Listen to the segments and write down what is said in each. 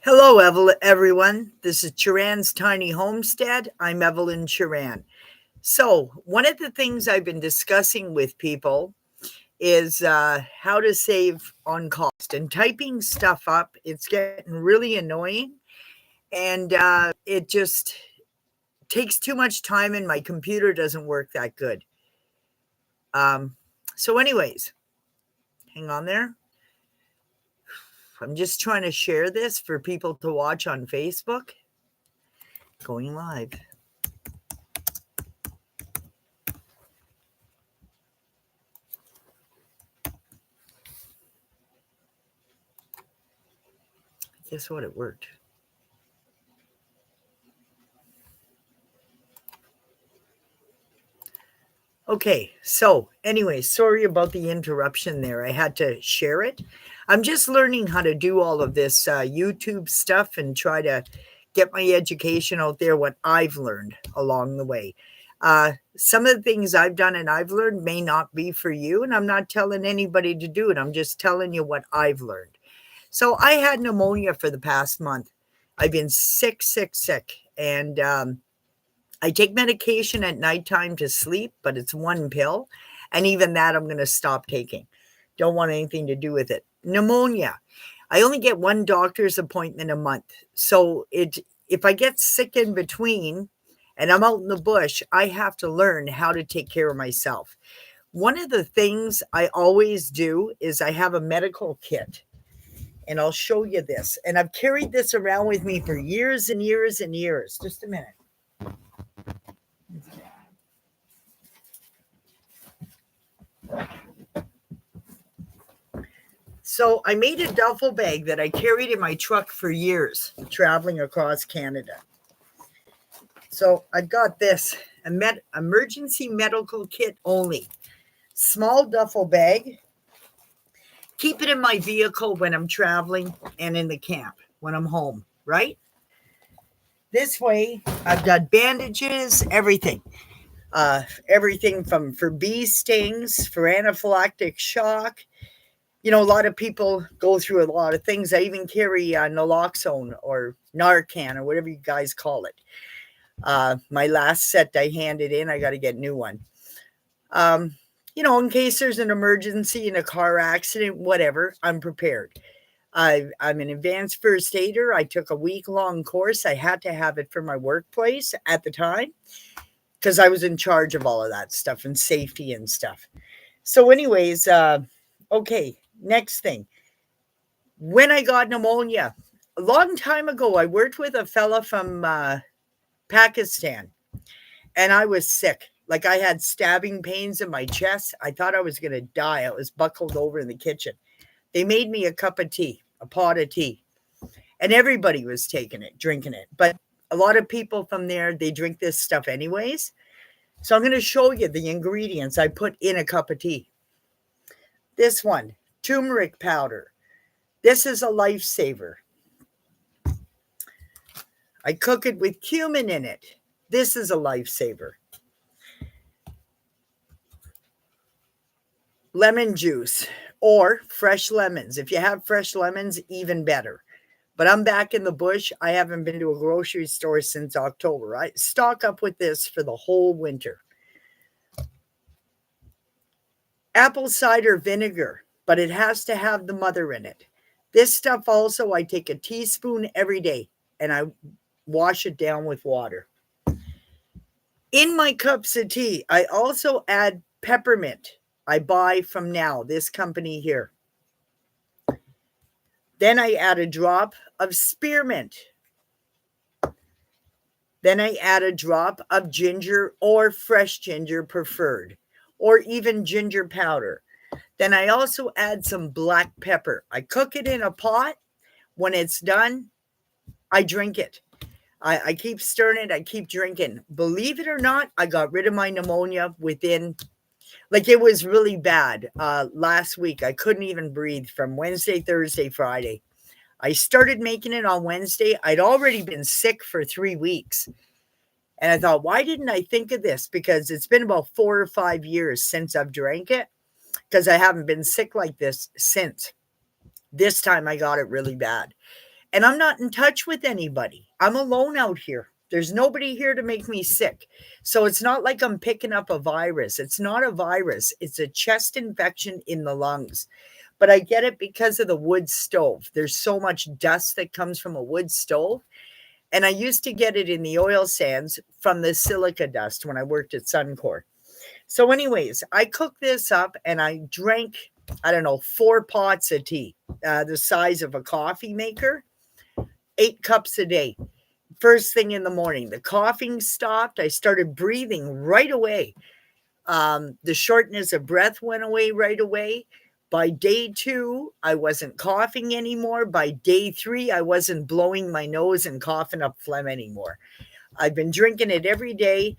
Hello, everyone. This is Churan's Tiny Homestead. I'm Evelyn Churan. So, one of the things I've been discussing with people is how to save on cost. And typing stuff up, it's getting really annoying. And it just takes too much time, and my computer doesn't work that good. So, hang on there. I'm just trying to share this for people to watch on Facebook. Going live. Guess what? It worked. Okay, so anyway, sorry about the interruption there. I had to share it. I'm just learning how to do all of this YouTube stuff and try to get my education out there, what I've learned along the way. Some of the things I've done and I've learned may not be for you, and I'm not telling anybody to do it. I'm just telling you what I've learned. So I had pneumonia for the past month. I've been sick, and I take medication at nighttime to sleep, but it's one pill. And even that I'm going to stop taking. Don't want anything to do with it. Pneumonia. I only get one doctor's appointment a month. So if I get sick in between and I'm out in the bush, I have to learn how to take care of myself. One of the things I always do is I have a medical kit. And I'll show you this. And I've carried this around with me for years and years and years. Just a minute. So I made a duffel bag that I carried in my truck for years, traveling across Canada. So I've got this, emergency medical kit only. Small duffel bag. Keep it in my vehicle when I'm traveling and in the camp when I'm home, right? This way, I've got bandages, everything. Everything for bee stings, for anaphylactic shock. You know, a lot of people go through a lot of things. I even carry naloxone or Narcan or whatever you guys call it. My last set I handed in, I got to get a new one. In case there's an emergency in a car accident, whatever, I'm prepared. I'm an advanced first aider. I took a week-long course. I had to have it for my workplace at the time because I was in charge of all of that stuff and safety and stuff. So okay, next thing. When I got pneumonia, a long time ago, I worked with a fella from Pakistan, and I was sick. Like I had stabbing pains in my chest. I thought I was going to die. I was buckled over in the kitchen. They made me a cup of tea, a pot of tea, and everybody was taking it, drinking it. But a lot of people from there, they drink this stuff anyways. So I'm going to show you the ingredients I put in a cup of tea. This one, turmeric powder. This is a lifesaver. I cook it with cumin in it. This is a lifesaver. Lemon juice or fresh lemons. If you have fresh lemons, even better. But I'm back in the bush. I haven't been to a grocery store since October. I stock up with this for the whole winter. Apple cider vinegar, but it has to have the mother in it. This stuff also, I take a teaspoon every day and I wash it down with water. In my cups of tea, I also add peppermint. I buy from Now, this company here. Then I add a drop of spearmint. Then I add a drop of ginger or fresh ginger preferred, or even ginger powder. Then I also add some black pepper. I cook it in a pot. When it's done, I drink it. I keep stirring it. I keep drinking. Believe it or not, I got rid of my pneumonia within, it was really bad. Last week, I couldn't even breathe from Wednesday, Thursday, Friday. I started making it on Wednesday. I'd already been sick for 3 weeks. And I thought, why didn't I think of this? Because it's been about 4 or 5 years since I've drank it, because I haven't been sick like this since. This time I got it really bad. and I'm not in touch with anybody. I'm alone out here. There's nobody here to make me sick. So it's not like I'm picking up a virus. It's not a virus, it's a chest infection in the lungs. But I get it because of the wood stove. There's so much dust that comes from a wood stove. And I used to get it in the oil sands from the silica dust when I worked at Suncor. So, anyways, I cooked this up and I drank, I don't know, 4 pots of tea, the size of a coffee maker, 8 cups a day. First thing in the morning, the coughing stopped. I started breathing right away. The shortness of breath went away right away. By day 2, I wasn't coughing anymore. By day 3, I wasn't blowing my nose and coughing up phlegm anymore. I've been drinking it every day.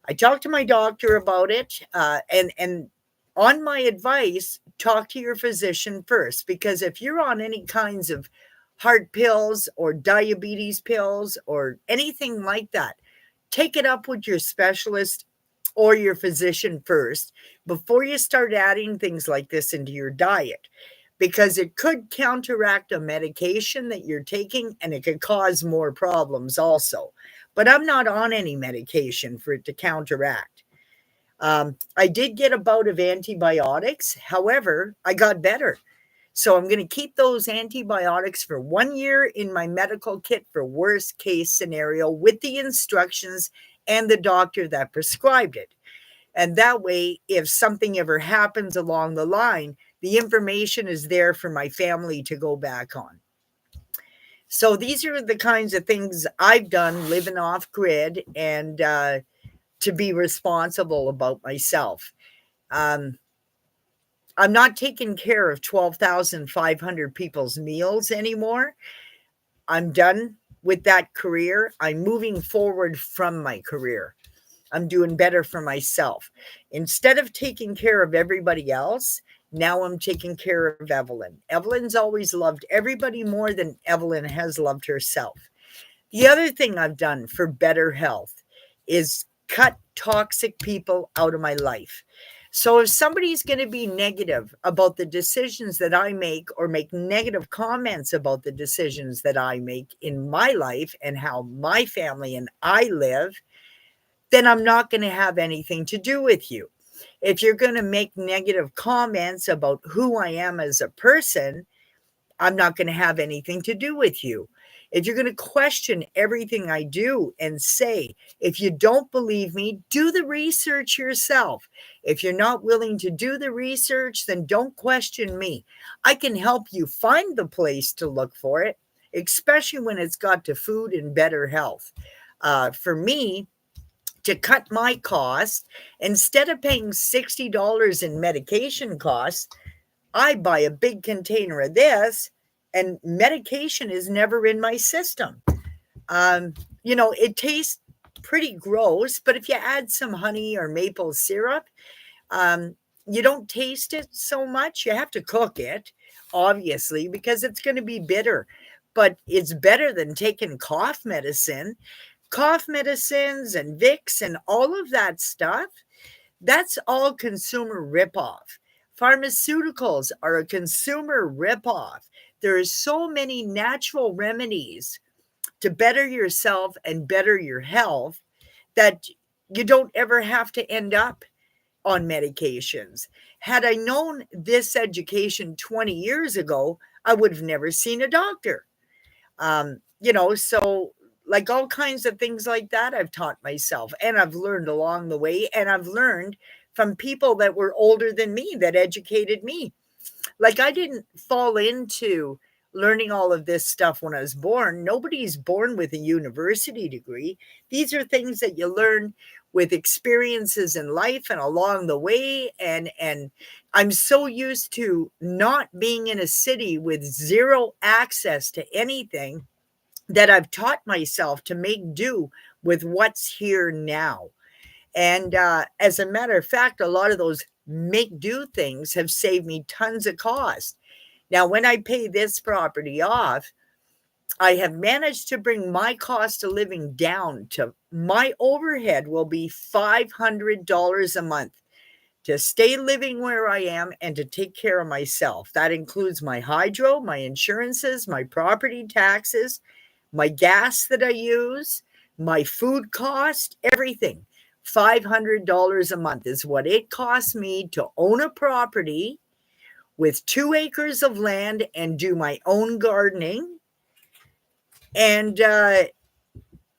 I talked to my doctor about it, and on my advice, talk to your physician first, because if you're on any kinds of heart pills or diabetes pills or anything like that, take it up with your specialist or your physician first before you start adding things like this into your diet, because it could counteract a medication that you're taking and it could cause more problems also. But I'm not on any medication for it to counteract. I did get a bout of antibiotics. However, I got better. So I'm going to keep those antibiotics for 1 year in my medical kit for worst case scenario with the instructions and the doctor that prescribed it. And that way, if something ever happens along the line, the information is there for my family to go back on. So these are the kinds of things I've done living off grid and to be responsible about myself. Um, I'm not taking care of 12,500 people's meals anymore. I'm done with that career. I'm moving forward from my career. I'm doing better for myself. Instead of taking care of everybody else, now I'm taking care of Evelyn. Evelyn's always loved everybody more than Evelyn has loved herself. The other thing I've done for better health is cut toxic people out of my life. So if somebody's going to be negative about the decisions that I make or make negative comments about the decisions that I make in my life and how my family and I live, then I'm not going to have anything to do with you. If you're going to make negative comments about who I am as a person, I'm not going to have anything to do with you. If you're going to question everything I do and say, if you don't believe me, do the research yourself. If you're not willing to do the research, then don't question me. I can help you find the place to look for it, especially when it's got to food and better health. For me, to cut my cost, instead of paying $60 in medication costs, I buy a big container of this, and medication is never in my system. Um, it tastes pretty gross, but if you add some honey or maple syrup, um, you don't taste it so much. You have to cook it, obviously, because it's going to be bitter, but it's better than taking cough medicines and Vicks and all of that stuff. That's all consumer ripoff. Pharmaceuticals are a consumer ripoff. There are so many natural remedies to better yourself and better your health that you don't ever have to end up on medications. Had I known this education 20 years ago, I would have never seen a doctor. So like all kinds of things like that, I've taught myself and I've learned along the way, and I've learned from people that were older than me that educated me. Like I didn't fall into learning all of this stuff when I was born. Nobody's born with a university degree. These are things that you learn with experiences in life and along the way. And I'm so used to not being in a city with zero access to anything that I've taught myself to make do with what's here now. And as a matter of fact, a lot of those make do things have saved me tons of cost. Now, when I pay this property off, I have managed to bring my cost of living down to my overhead will be $500 a month to stay living where I am and to take care of myself. That includes my hydro, my insurances, my property taxes, my gas that I use, my food cost, everything. $500 a month is what it costs me to own a property with 2 acres of land and do my own gardening. And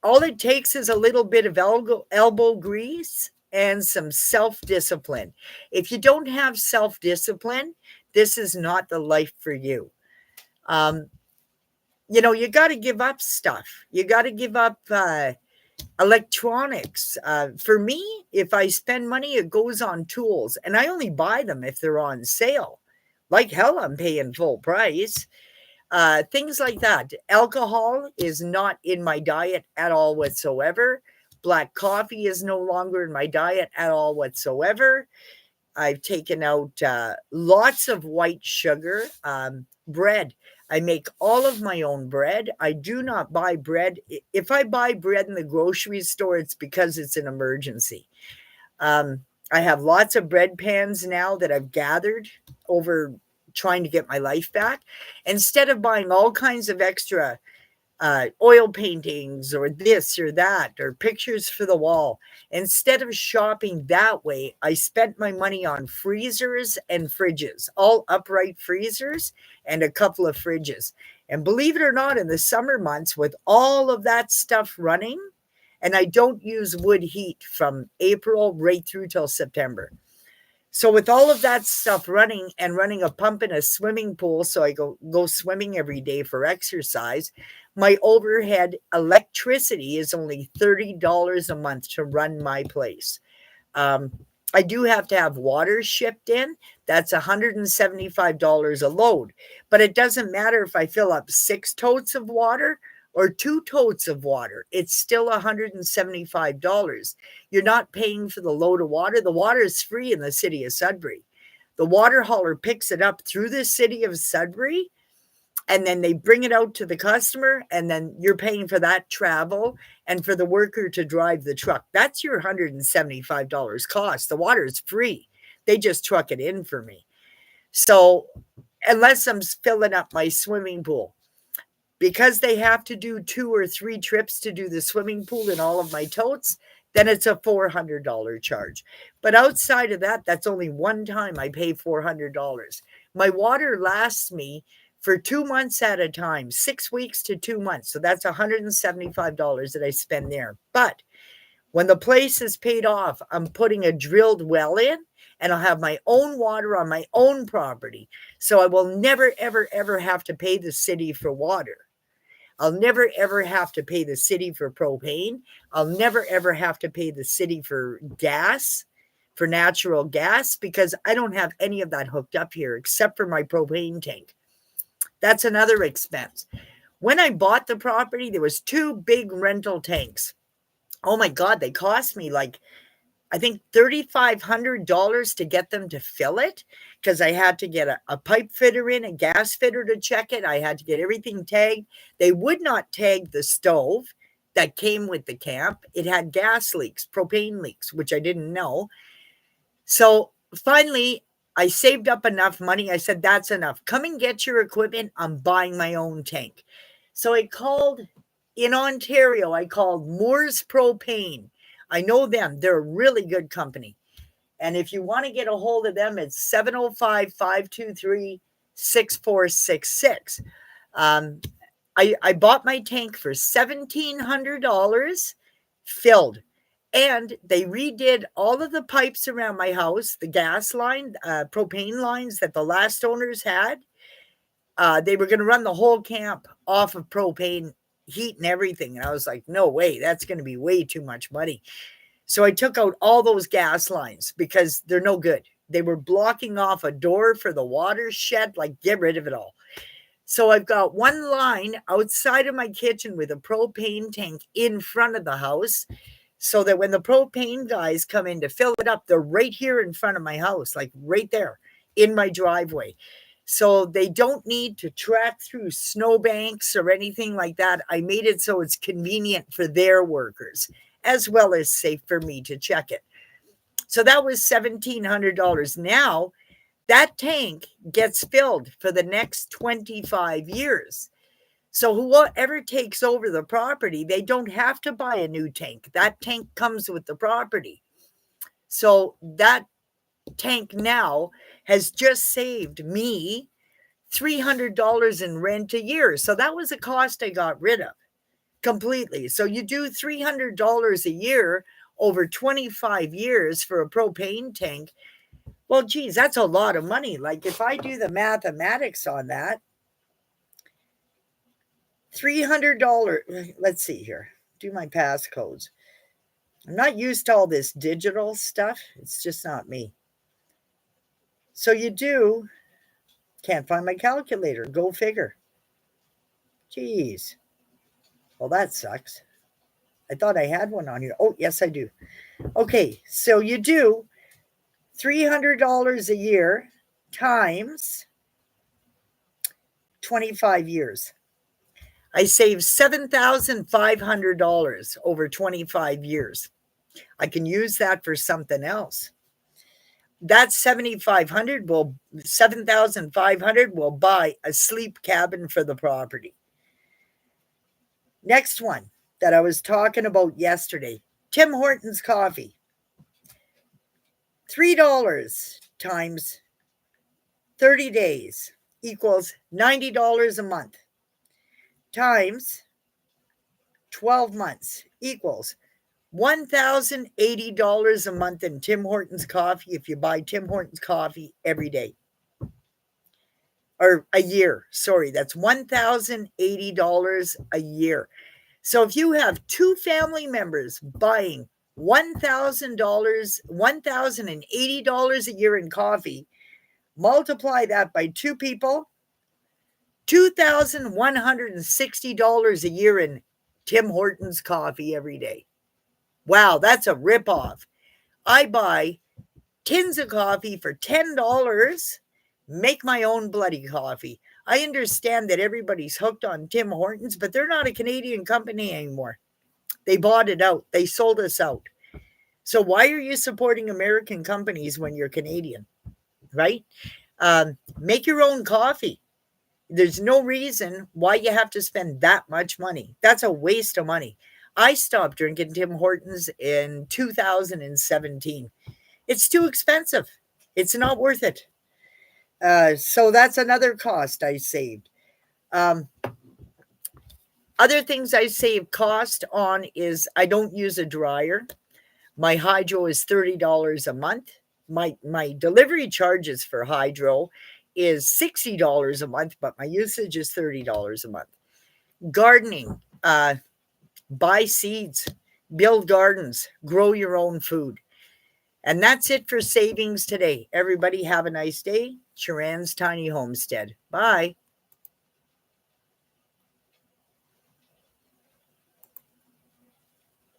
all it takes is a little bit of elbow grease and some self-discipline. If you don't have self-discipline, this is not the life for you. You got to give up stuff. You got to give up electronics. For me, if I spend money, it goes on tools, and I only buy them if they're on sale. Like hell, I'm paying full price. Things like that. Alcohol is not in my diet at all whatsoever. Black coffee is no longer in my diet at all whatsoever. I've taken out lots of white sugar. Bread. I make all of my own bread. I do not buy bread. If I buy bread in the grocery store, it's because it's an emergency. I have lots of bread pans now that I've gathered over trying to get my life back. Instead of buying all kinds of extra oil paintings or this or that or pictures for the wall, instead of shopping that way, I spent my money on freezers and fridges, all upright freezers and a couple of fridges. And believe it or not, in the summer months with all of that stuff running, and I don't use wood heat from April right through till September. So with all of that stuff running and running a pump in a swimming pool, so I go swimming every day for exercise, my overhead electricity is only $30 a month to run my place. I do have to have water shipped in. That's $175 a load. But it doesn't matter if I fill up 6 totes of water or 2 totes of water. It's still $175. You're not paying for the load of water. The water is free in the city of Sudbury. The water hauler picks it up through the city of Sudbury, and then they bring it out to the customer, and then you're paying for that travel and for the worker to drive the truck. That's your $175 cost. The water is free. They just truck it in for me. So unless I'm filling up my swimming pool, because they have to do 2 or 3 trips to do the swimming pool in all of my totes, then it's a $400 charge. But outside of that, that's only one time I pay $400. My water lasts me for 2 months at a time, 6 weeks to 2 months. So that's $175 that I spend there. But when the place is paid off, I'm putting a drilled well in, and I'll have my own water on my own property. So I will never, ever, ever have to pay the city for water. I'll never, ever have to pay the city for propane. I'll never, ever have to pay the city for gas, for natural gas, because I don't have any of that hooked up here except for my propane tank. That's another expense. When I bought the property, there was 2 big rental tanks. Oh my God, they cost me like, I think $3,500 to get them to fill it, because I had to get a pipe fitter in, a gas fitter to check it. I had to get everything tagged. They would not tag the stove that came with the camp. It had gas leaks, propane leaks, which I didn't know. So finally, I saved up enough money. I said, that's enough. Come and get your equipment. I'm buying my own tank. So I called in Ontario. I called Moore's Propane. I know them. They're a really good company. And if you want to get a hold of them, it's 705-523-6466. I bought my tank for $1,700 filled. And they redid all of the pipes around my house, the gas line, propane lines that the last owners had. They were going to run the whole camp off of propane heat and everything. And I was like, no way, that's going to be way too much money. So I took out all those gas lines because they're no good. They were blocking off a door for the water shed, like get rid of it all. So I've got one line outside of my kitchen with a propane tank in front of the house, so that when the propane guys come in to fill it up, they're right here in front of my house, like right there in my driveway. So they don't need to track through snowbanks or anything like that. I made it so it's convenient for their workers, as well as safe for me to check it. So that was $1,700. Now that tank gets filled for the next 25 years. So whoever takes over the property, they don't have to buy a new tank. That tank comes with the property. So that tank now has just saved me $300 in rent a year. So that was a cost I got rid of completely. So you do $300 a year over 25 years for a propane tank. Well, geez, that's a lot of money. Like if I do the mathematics on that, $300, let's see here, do my passcodes. I'm not used to all this digital stuff. It's just not me. So you do, can't find my calculator. Go figure. Jeez. Well, that sucks. I thought I had one on here. Oh, yes, I do. Okay, so you do $300 a year times 25 years. I saved $7,500 over 25 years. I can use that for something else. That $7,500 will buy a sleep cabin for the property. Next one that I was talking about yesterday, Tim Hortons coffee. $3 times 30 days equals $90 a month times 12 months equals $1,080 a month in Tim Hortons coffee if you buy Tim Hortons coffee every day. Or a year. Sorry, that's $1,080 a year. So if you have two family members buying $1,080 a year in coffee, multiply that by two people, $2,160 a year in Tim Hortons coffee every day. Wow, that's a ripoff. I buy tins of coffee for $10, make my own bloody coffee. I understand that everybody's hooked on Tim Hortons, but they're not a Canadian company anymore. They bought it out. They sold us out. So why are you supporting American companies when you're Canadian, right? Make your own coffee. There's no reason why you have to spend that much money. That's a waste of money. I stopped drinking Tim Hortons in 2017. It's too expensive. It's not worth it. So that's another cost I saved. Other things I save cost on is I don't use a dryer. My hydro is $30 a month. My delivery charges for hydro is $60 a month, but my usage is $30 a month. Gardening, buy seeds, build gardens, grow your own food. And that's it for savings today. Everybody have a nice day. Churan's Tiny Homestead. Bye.